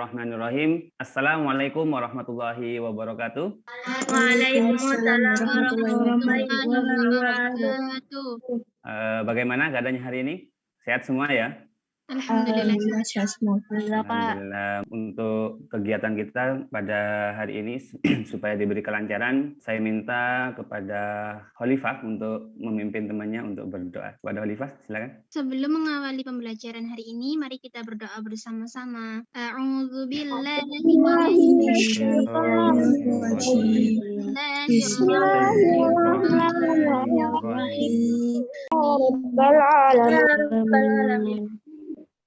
Bismillahirrahmanirrahim. Assalamualaikum warahmatullahi wabarakatuh. Waalaikumsalam warahmatullahi wabarakatuh. Bagaimana keadaannya hari ini? Sehat semua ya? Alhamdulillah. Alhamdulillah. Untuk kegiatan kita pada hari ini supaya diberi kelancaran, saya minta kepada Khalifah untuk memimpin temannya untuk berdoa. Kepada Khalifah, silakan. Sebelum mengawali pembelajaran hari ini, mari kita berdoa bersama-sama. A'udzubillahi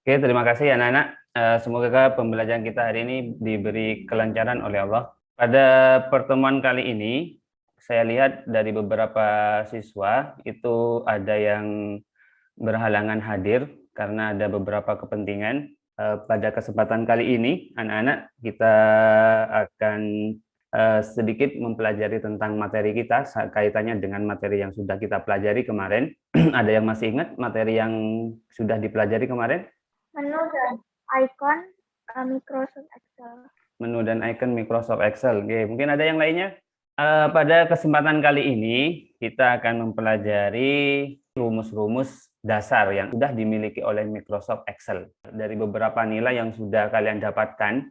Oke, terima kasih anak-anak. Semoga pembelajaran kita hari ini diberi kelancaran oleh Allah. Pada pertemuan kali ini, saya lihat dari beberapa siswa itu ada yang berhalangan hadir karena ada beberapa kepentingan. Pada kesempatan kali ini, anak-anak, kita akan sedikit mempelajari tentang materi kita kaitannya dengan materi yang sudah kita pelajari kemarin. Ada yang masih ingat materi yang sudah dipelajari kemarin? Menu dan icon Microsoft Excel. Menu dan icon Microsoft Excel. Oke, mungkin ada yang lainnya? Pada kesempatan kali ini kita akan mempelajari rumus-rumus dasar yang sudah dimiliki oleh Microsoft Excel. Dari beberapa nilai yang sudah kalian dapatkan,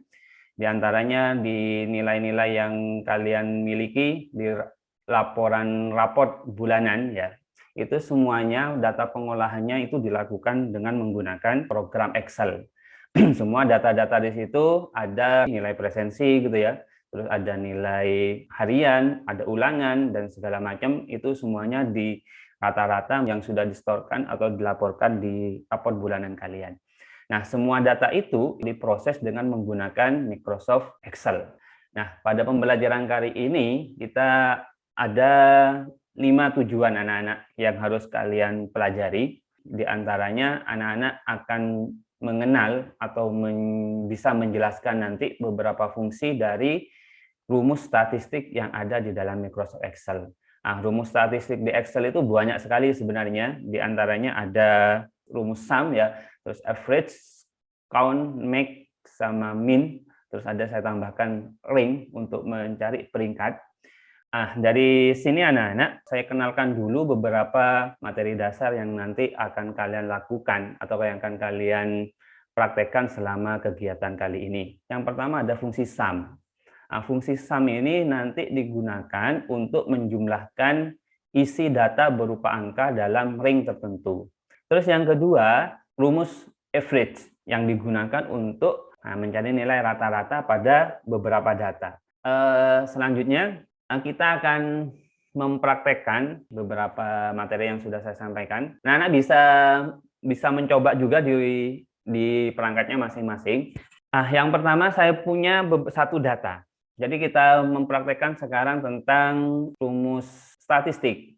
di antaranya di nilai-nilai yang kalian miliki di laporan raport bulanan ya. Itu semuanya data pengolahannya itu dilakukan dengan menggunakan program Excel. Semua data-data di situ ada nilai presensi gitu ya, terus ada nilai harian, ada ulangan dan segala macam, itu semuanya di rata-rata yang sudah distorkan atau dilaporkan di raport bulanan kalian. Nah, semua data itu diproses dengan menggunakan Microsoft Excel. Nah, pada pembelajaran kali ini kita ada 5 tujuan anak-anak yang harus kalian pelajari. Di antaranya anak-anak akan mengenal atau bisa menjelaskan nanti beberapa fungsi dari rumus statistik yang ada di dalam Microsoft Excel. Nah, rumus statistik di Excel itu banyak sekali sebenarnya. Di antaranya ada rumus sum ya, terus average, count, make, sama min. Terus ada saya tambahkan ring untuk mencari peringkat. Dari sini anak-anak, saya kenalkan dulu beberapa materi dasar yang nanti akan kalian lakukan atau yang akan kalian praktekkan selama kegiatan kali ini. Yang pertama ada fungsi sum. Fungsi sum ini nanti digunakan untuk menjumlahkan isi data berupa angka dalam ring tertentu. Terus yang kedua, rumus average yang digunakan untuk mencari nilai rata-rata pada beberapa data. Selanjutnya, kita akan mempraktekkan beberapa materi yang sudah saya sampaikan. Nah, anak bisa mencoba juga di perangkatnya masing-masing. Yang pertama saya punya satu data. Jadi kita mempraktekkan sekarang tentang rumus statistik.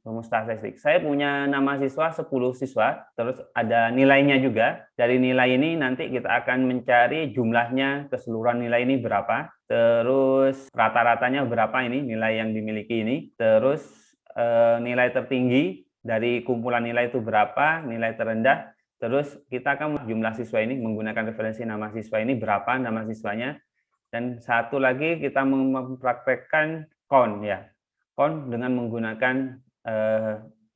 Saya punya nama siswa 10 siswa, terus ada nilainya juga. Dari nilai ini nanti kita akan mencari jumlahnya, keseluruhan nilai ini berapa. Terus rata-ratanya berapa ini nilai yang dimiliki ini. Terus nilai tertinggi dari kumpulan nilai itu berapa, nilai terendah. Terus kita akan jumlah siswa ini menggunakan referensi nama siswa ini berapa nama siswanya. Dan satu lagi kita mempraktekkan count ya. Count dengan menggunakan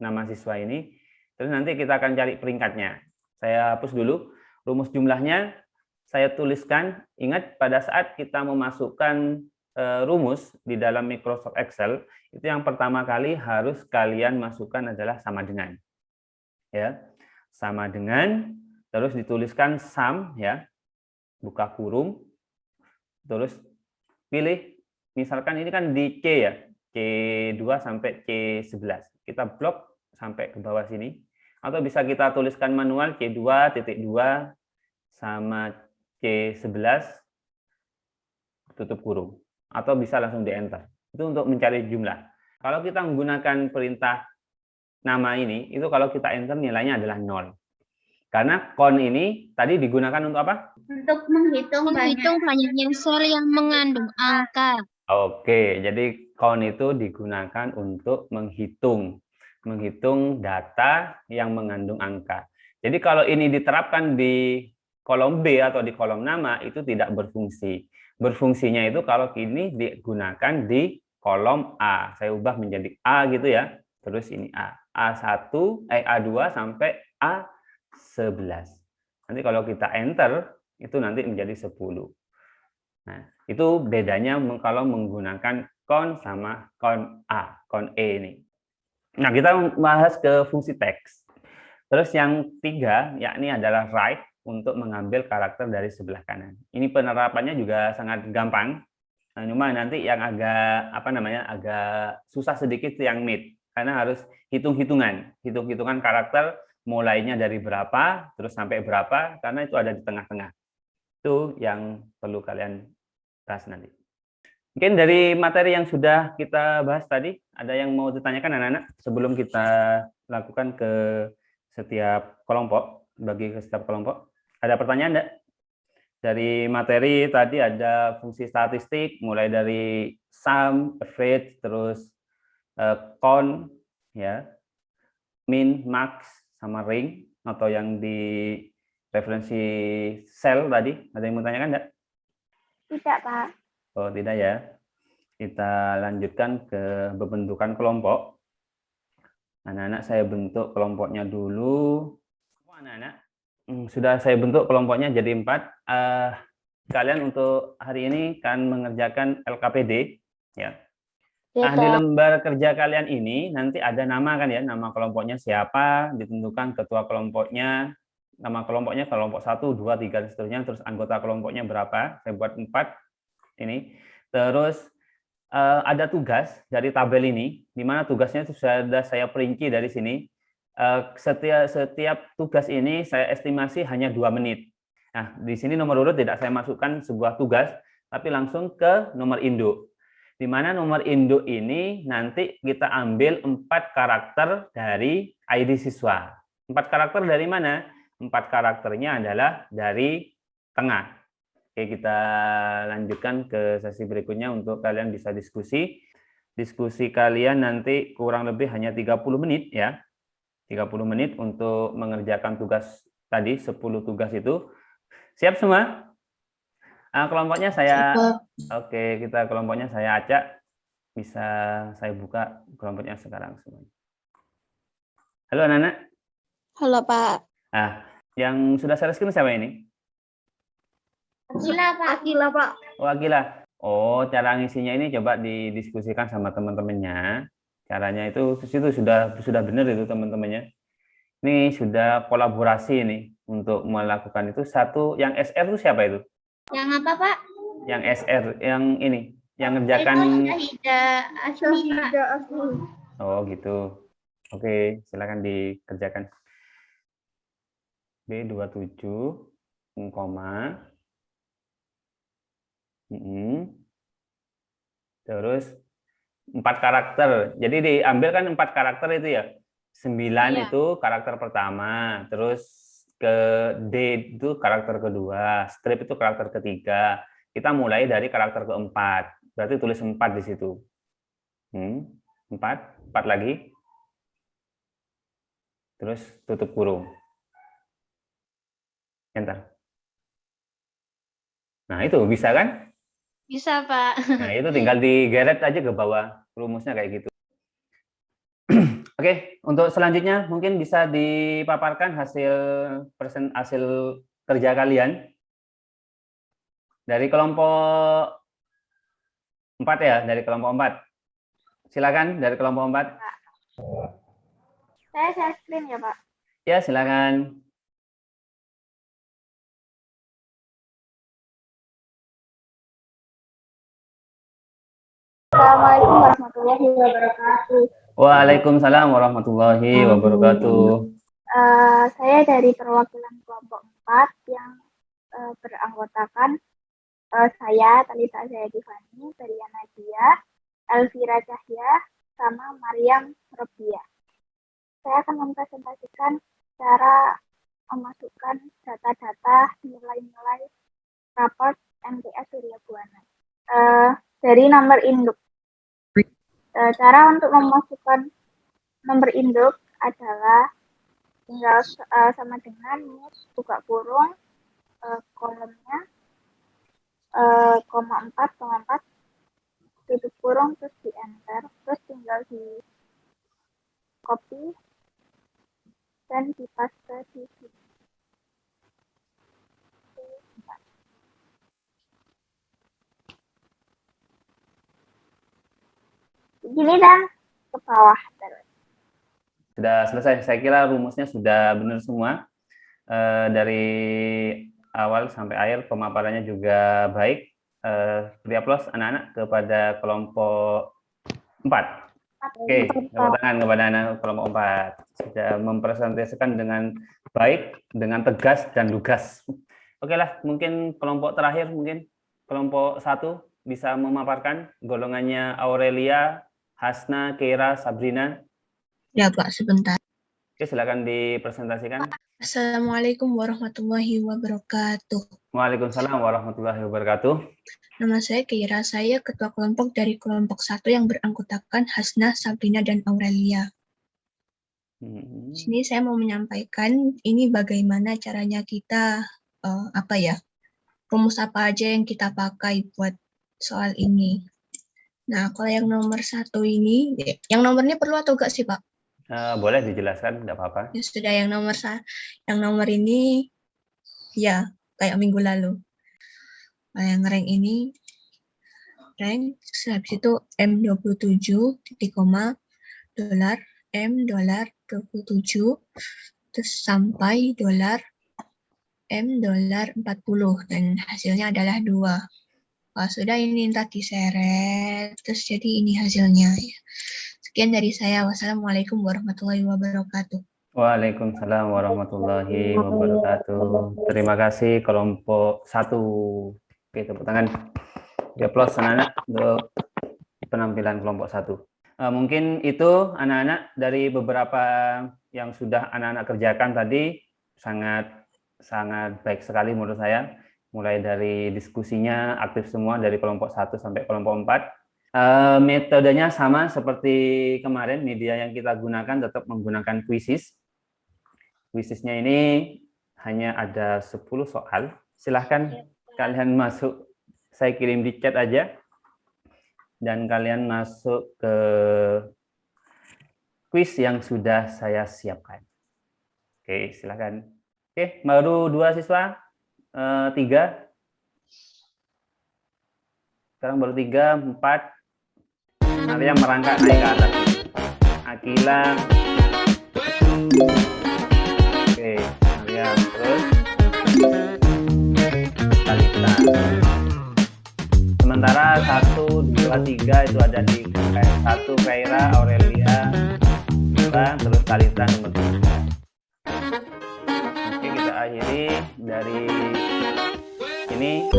nama siswa ini. Terus nanti kita akan cari peringkatnya. Saya hapus dulu. Rumus jumlahnya saya tuliskan. Ingat pada saat kita memasukkan rumus di dalam Microsoft Excel, itu yang pertama kali harus kalian masukkan adalah sama dengan. Ya. Sama dengan, terus dituliskan sum ya. Buka kurung. Terus pilih, misalkan ini kan di C ya. C2 sampai C11. Kita blok sampai ke bawah sini. Atau bisa kita tuliskan manual C2.2 sama C11 tutup kurung. Atau bisa langsung di enter. Itu untuk mencari jumlah. Kalau kita menggunakan perintah nama ini, itu kalau kita enter nilainya adalah 0. Karena count ini tadi digunakan untuk apa? Untuk menghitung banyaknya sel yang mengandung angka. Oke, jadi count itu digunakan untuk menghitung data yang mengandung angka. Jadi kalau ini diterapkan di kolom B atau di kolom nama itu tidak berfungsi. Berfungsinya itu kalau ini digunakan di kolom A. Saya ubah menjadi A gitu ya. Terus ini A. A1, A2 sampai A11. Nanti kalau kita enter, itu nanti menjadi 10. Nah, itu bedanya kalau menggunakan kon sama kon A, kon E ini. Nah, kita bahas ke fungsi teks. Terus yang tiga, yakni adalah write untuk mengambil karakter dari sebelah kanan. Ini penerapannya juga sangat gampang. Nah, cuma nanti yang agak susah sedikit yang mid, karena harus hitung-hitungan karakter mulainya dari berapa, terus sampai berapa, karena itu ada di tengah-tengah. Itu yang perlu kalian bahas nanti. Mungkin dari materi yang sudah kita bahas tadi, ada yang mau ditanyakan anak-anak sebelum kita lakukan ke setiap kelompok, bagi ke setiap kelompok. Ada pertanyaan enggak? Dari materi tadi ada fungsi statistik, mulai dari sum, average, terus count, ya, min, max, sama ring, atau yang di referensi sel tadi. Ada yang mau tanyakan enggak? Tidak, Pak. Oh, tidak ya. Kita lanjutkan ke pembentukan kelompok. Anak-anak saya bentuk kelompoknya dulu. Anak-anak, sudah saya bentuk kelompoknya jadi 4. Kalian untuk hari ini kan mengerjakan LKPD, ya. Nah, di lembar kerja kalian ini nanti ada nama kan ya, nama kelompoknya siapa, ditentukan ketua kelompoknya, nama kelompoknya kelompok 1, 2, 3, dan seterusnya, terus anggota kelompoknya berapa, saya buat 4 ini. Terus ada tugas dari tabel ini, di mana tugasnya itu sudah saya perinci dari sini. Setiap tugas ini saya estimasi hanya 2 menit. Nah, di sini nomor urut tidak saya masukkan sebuah tugas, tapi langsung ke nomor induk. Di mana nomor induk ini nanti kita ambil 4 karakter dari ID siswa. 4 karakter dari mana? 4 karakternya adalah dari tengah. Oke, kita lanjutkan ke sesi berikutnya untuk kalian bisa diskusi. Diskusi kalian nanti kurang lebih hanya 30 menit ya. 30 menit untuk mengerjakan tugas tadi, 10 tugas itu. Siap semua? Kelompoknya saya, oke, kita kelompoknya saya acak. Bisa saya buka kelompoknya sekarang semua. Halo anak-anak. Halo Pak. Yang sudah share screen siapa ini? Akila, Pak. Akila, Pak. Oh, Akila. Oh, cara ngisinya ini coba didiskusikan sama teman-temannya. Caranya itu sudah benar itu teman-temannya. Ini sudah kolaborasi ini untuk melakukan itu. Satu yang SR itu siapa itu? Yang apa, Pak? Yang SR, yang ini, yang ngerjakan. Syahida Asmi. Oh, gitu. Oke, silakan dikerjakan. B27 koma. Terus 4 karakter. Jadi diambil kan 4 karakter itu ya. 9 Iya. itu karakter pertama, terus ke D itu karakter kedua, strip itu karakter ketiga. Kita mulai dari karakter keempat. Berarti tulis 4 di situ. 4 lagi. Terus tutup kurung. Enter. Nah, itu bisa kan? Bisa Pak. Nah, itu tinggal digeret aja ke bawah, rumusnya kayak gitu. Oke, untuk selanjutnya mungkin bisa dipaparkan hasil kerja kalian dari kelompok 4 ya, dari kelompok 4. Silakan dari kelompok 4. Saya share screen ya, Pak. Ya, silakan. Assalamualaikum warahmatullahi wabarakatuh. Waalaikumsalam warahmatullahi wabarakatuh. Saya dari perwakilan kelompok 4 yang beranggotakan saya, Talita Zayadifani, Beria Nadia, Elvira Cahya, sama Mariam Robiah. Saya akan mempresentasikan cara memasukkan data-data nilai-nilai raport MTS Surya Buana dari nomor induk. Cara untuk memasukkan nomor induk adalah tinggal sama dengan buka kurung, kolomnya koma 4 tutup kurung, terus di enter, terus tinggal di copy dan di paste di sini. Gini dan ke bawah terus. Sudah selesai. Saya kira rumusnya sudah benar semua. Dari awal sampai akhir pemaparannya juga baik. Beri aplaus anak-anak kepada kelompok 4. Oke, tepuk tangan kepada anak kelompok 4. Sudah mempresentasikan dengan baik, dengan tegas dan lugas. Oke lah, mungkin kelompok terakhir, mungkin kelompok 1 bisa memaparkan golongannya Aurelia, Hasna, Keira, Sabrina. Ya, Pak, sebentar. Oke, silakan dipresentasikan. Assalamualaikum warahmatullahi wabarakatuh. Waalaikumsalam warahmatullahi wabarakatuh. Nama saya Keira, saya ketua kelompok dari kelompok 1 yang beranggotakan Hasna, Sabrina, dan Aurelia. Di sini saya mau menyampaikan ini bagaimana caranya kita, rumus apa aja yang kita pakai buat soal ini. Nah, kalau yang nomor 1 ini, yang nomornya perlu atau enggak sih, Pak? Boleh dijelaskan, enggak apa-apa. Ya sudah, yang nomor ini ya kayak minggu lalu. Nah, yang rank ini habis itu M27 titik koma dolar M dolar 27 terus sampai dolar M dolar 40 dan hasilnya adalah 2. Sudah ini entah diseret terus jadi ini hasilnya. Sekian dari saya. Wassalamualaikum warahmatullahi wabarakatuh. Waalaikumsalam warahmatullahi wabarakatuh. Terima kasih kelompok 1. Oke, tepuk tangan. Ya, plus anak-anak untuk penampilan kelompok 1. Mungkin itu anak-anak dari beberapa yang sudah anak-anak kerjakan tadi sangat baik sekali menurut saya. Mulai dari diskusinya aktif semua dari kelompok 1 sampai kelompok 4. Metodenya sama seperti kemarin, media yang kita gunakan tetap menggunakan quizzes. Quizesnya ini hanya ada 10 soal. Silahkan kalian masuk, saya kirim di chat aja. Dan kalian masuk ke quiz yang sudah saya siapkan. Oke, silahkan. Oke, baru 2 siswa, 3. Sekarang baru 3, 4. Arya merangkak naik ke atas. Akila. Oke, Arya terus. Talita. Sementara 1, 2, 3 itu ada di 1 Keira, Aurelia, 2, terus Talita nomor 3. Oke, kita akhiri dari ini.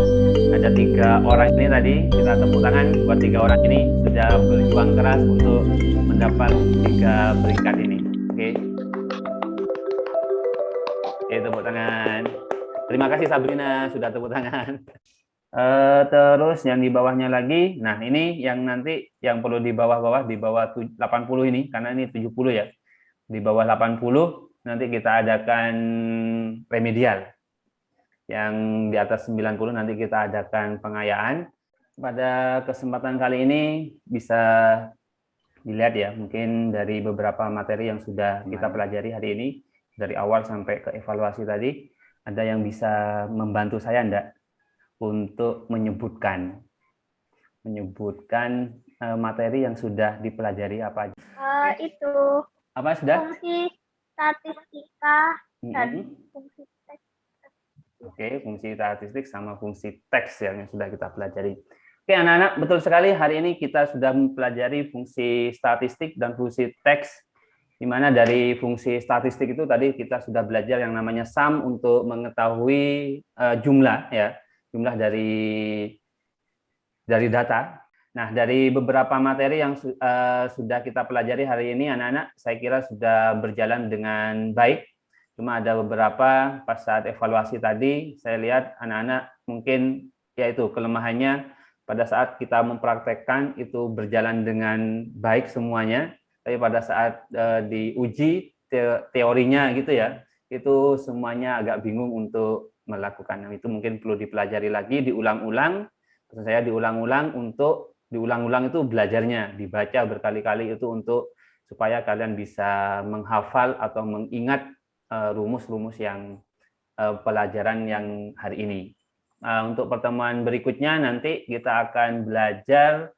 Ada 3 orang ini tadi, kita tepuk tangan buat 3 orang ini sudah berjuang keras untuk mendapat 3 peringkat ini. Oke. Oke, tepuk tangan. Terima kasih Sabrina sudah tepuk tangan. Terus yang di bawahnya lagi, nah ini yang nanti yang perlu di bawah-bawah, di bawah 80 ini, karena ini 70 ya. Di bawah 80 nanti kita adakan remedial. Yang di atas 90 nanti kita adakan pengayaan. Pada kesempatan kali ini bisa dilihat ya, mungkin dari beberapa materi yang sudah kita pelajari hari ini, dari awal sampai ke evaluasi tadi, ada yang bisa membantu saya enggak untuk menyebutkan materi yang sudah dipelajari apa aja? Itu apa sudah? Fungsi statistika dan fungsi teks. Oke, fungsi statistik sama fungsi teks yang sudah kita pelajari. Oke, anak-anak, betul sekali hari ini kita sudah mempelajari fungsi statistik dan fungsi teks, di mana dari fungsi statistik itu tadi kita sudah belajar yang namanya sum untuk mengetahui jumlah ya, jumlah dari data. Nah, dari beberapa materi yang sudah kita pelajari hari ini, anak-anak, saya kira sudah berjalan dengan baik. Cuma ada beberapa pas saat evaluasi tadi, saya lihat anak-anak mungkin yaitu kelemahannya pada saat kita mempraktekkan itu berjalan dengan baik semuanya, tapi pada saat diuji teorinya gitu ya, itu semuanya agak bingung untuk melakukan itu mungkin perlu dipelajari lagi, diulang-ulang. Maksud saya diulang-ulang untuk diulang-ulang itu belajarnya, dibaca berkali-kali itu untuk supaya kalian bisa menghafal atau mengingat rumus-rumus yang pelajaran yang hari ini. Untuk pertemuan berikutnya nanti kita akan belajar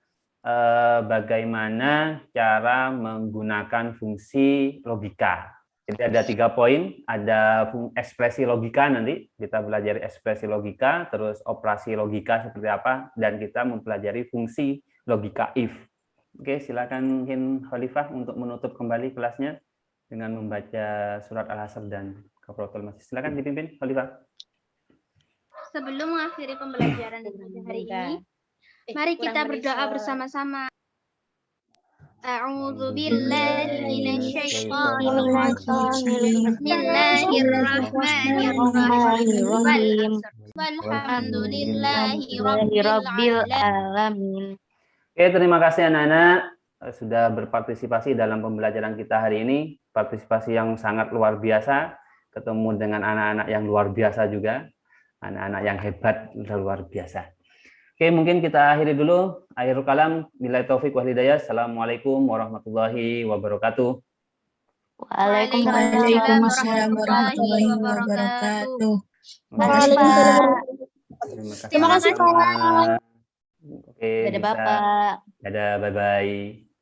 bagaimana cara menggunakan fungsi logika. Jadi ada 3 poin, ada ekspresi logika nanti, kita belajar ekspresi logika, terus operasi logika seperti apa, dan kita mempelajari fungsi logika if. Oke, silakan mungkin Khalifah untuk menutup kembali kelasnya dengan membaca surat Al-Asr dan Kafaratul Majlis. Silakan dipimpin Khalifah. Sebelum mengakhiri pembelajaran pada hari ini, mari kita berdoa bersama-sama. A'udzu billahi minasyaitonir rajim. Bismillahirrahmanirrahim. Walhamdulillahi rabbil alamin. Oke, terima kasih anak-anak sudah berpartisipasi dalam pembelajaran kita hari ini. Partisipasi yang sangat luar biasa, ketemu dengan anak-anak yang luar biasa juga, anak-anak yang hebat, luar biasa. Oke, mungkin kita akhiri dulu. Akhirul kalam, billahi taufik wal hidayah. Assalamualaikum warahmatullahi wabarakatuh. Waalaikumsalam warahmatullahi wabarakatuh. Terima kasih, Pak. Oke, Dadah Bapak. Dadah, bye-bye.